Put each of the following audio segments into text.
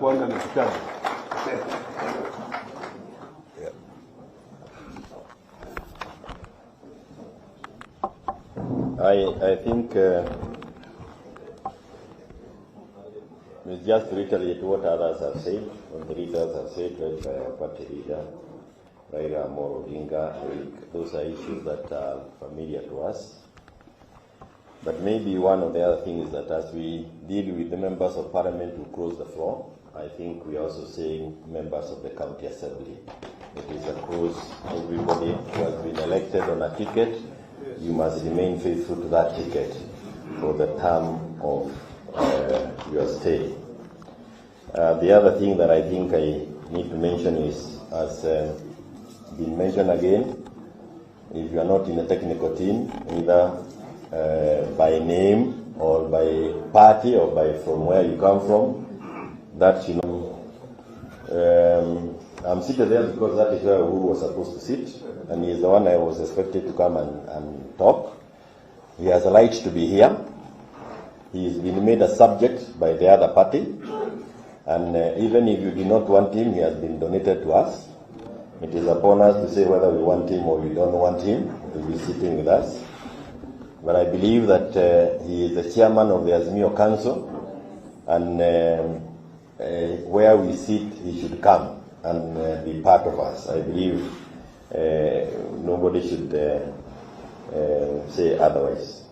kuanga na kitabu. I think we just reiterate what others have said, what the leaders have said, led by our party leader, Raila Amolo Odinga. Those are issues that are familiar to us. But maybe one of the other things is that as we deal with the members of parliament who close the floor, I think we are also saying members of the county assembly. It is across everybody who has been elected on a ticket. You must remain faithful to that ticket for the term of your stay. The other thing that I think I need to mention is, as been mentioned again, if you are not in a technical team, either by name or by party or by from where you come from, that you know, I'm seated there because that is where Uhuru was supposed to sit, and he is the one I was expected to come and talk. He has a right to be here. He has been made a subject by the other party, and even if you do not want him, he has been donated to us. It is upon us to say whether we want him or we don't want him to be sitting with us. But I believe that he is the chairman of the Azimio Council, and where we sit, he should come and be part of us. I believe nobody should say otherwise.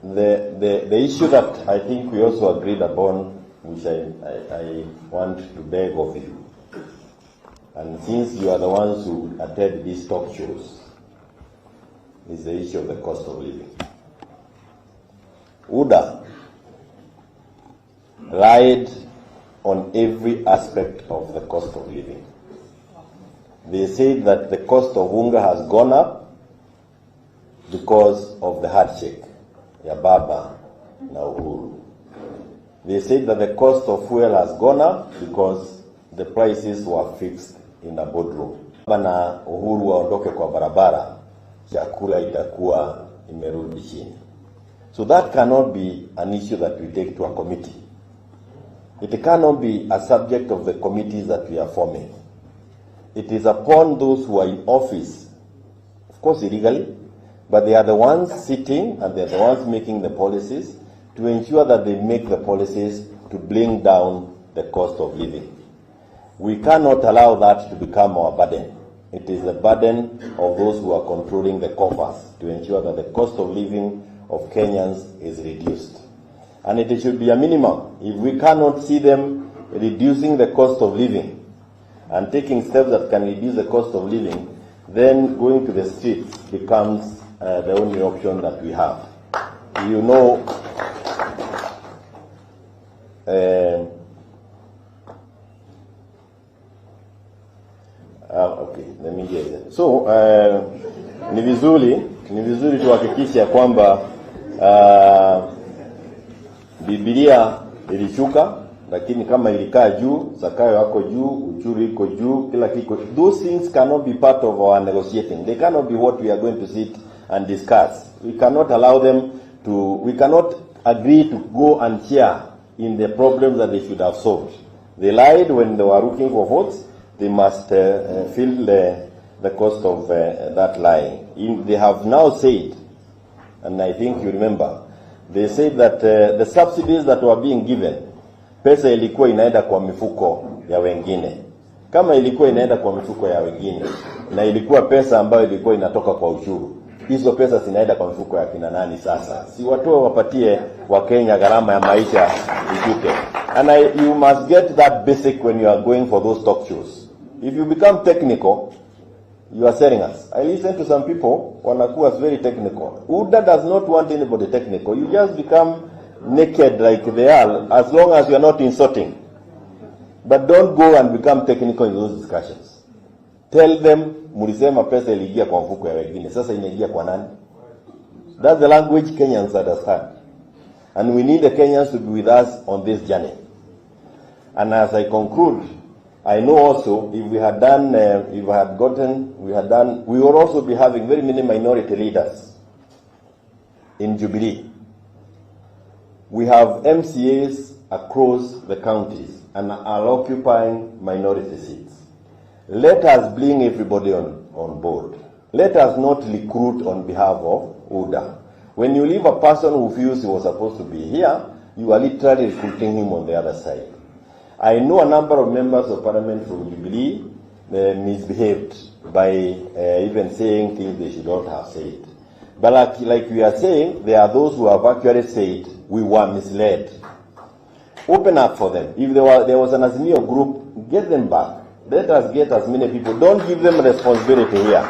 The issue that I think we also agreed upon, which I want to beg of you, and since you are the ones who attend these talk shows, is the issue of the cost of living. UDA lied on every aspect of the cost of living. They said that the cost of unga has gone up because of the handshake, ya Baba na Uhuru. They said that the cost of fuel has gone up because the prices were fixed in a boardroom. Na Uhuru waondoke kwa barabara, chakula itakuwa imerudi chini. So that cannot be an issue that we take to a committee. It cannot be a subject of the committees that we are forming. It is upon those who are in office, of course illegally, but they are the ones sitting and they are the ones making the policies to ensure that they make the policies to bring down the cost of living. We cannot allow that to become our burden. It is the burden of those who are controlling the coffers to ensure that the cost of living of Kenyans is reduced. And it should be a minimum. If we cannot see them reducing the cost of living and taking steps that can reduce the cost of living, then going to the streets becomes the only option that we have. You know, okay, let me get it. So, ni vizuri tuhakikishe kwamba Biblia ilishuka, lakini kama ilikaa juu, Zakayo wako juu, uchuru iko juu, kila kiko. Those things cannot be part of our negotiating. They cannot be what we are going to sit and discuss. We cannot allow them to, we cannot agree to go and share in the problems that they should have solved. They lied when they were looking for votes. They must feel the cost of that lying. They have now said, and I think you remember, they said that the subsidies that were being given, pesa ilikuwa inaenda kwa mifuko ya wengine. Kama ilikuwa inaenda kwa mifuko ya wengine, na ilikuwa pesa ambayo ilikuwa inatoka kwa ushuru, hizo pesa zinaenda kwa mifuko ya kina nani sasa? Si watu wapatie wa Kenya gharama ya maisha ishuke. And you must get that basic when you are going for those talk shows. If you become technical, you are selling us. I listen to some people, wanakuwa very technical. UDA does not want anybody technical. You just become naked like they are, as long as you are not insulting. But don't go and become technical in those discussions. Tell them, mulisema pesa iliingia kwa mfuko ya wengine. Sasa inaingia kwa nani? That's the language Kenyans understand. And we need the Kenyans to be with us on this journey. And as I conclude, I know also if we had done, we would also be having very many minority leaders in Jubilee. We have MCAs across the counties and are occupying minority seats. Let us bring everybody on board. Let us not recruit on behalf of UDA. When you leave a person who feels he was supposed to be here, you are literally recruiting him on the other side. I know a number of members of parliament from Jubilee misbehaved by even saying things they should not have said. But like we are saying, there are those who have actually said we were misled. Open up for them. If there was an Azimio group, get them back. Let us get as many people. Don't give them responsibility here.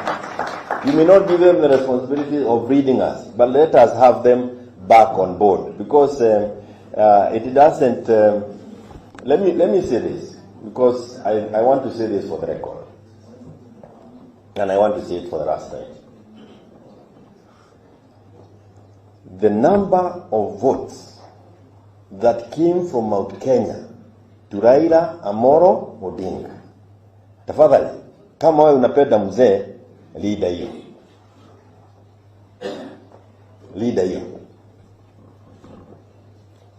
You may not give them the responsibility of reading us, but let us have them back on board, because it doesn't. Let me say this, because I want to say this for the record, and I want to say it for the last time. The number of votes that came from Mount Kenya to Raila Amolo Odinga, tafadhali, kama wewe unapenda mzee, leader hiyo. Leader hiyo.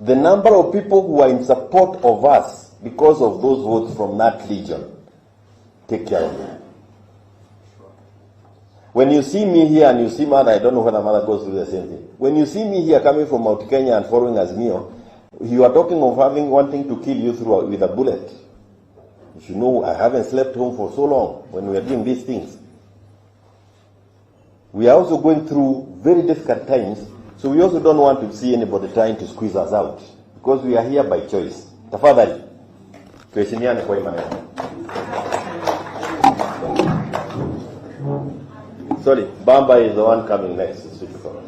The number of people who are in support of us because of those votes from that region, take care of it. When you see me here and you see Mother, I don't know whether Mother goes through the same thing. When you see me here coming from Mount Kenya and following Azimio, you are talking of wanting to kill you with a bullet. You should know I haven't slept home for so long when we are doing these things. We are also going through very difficult times, so we also don't want to see anybody trying to squeeze us out, because we are here by choice. Tafadhali, tuheshimiane kwa imani. Sorry, Bamba is the one coming next to speak for us.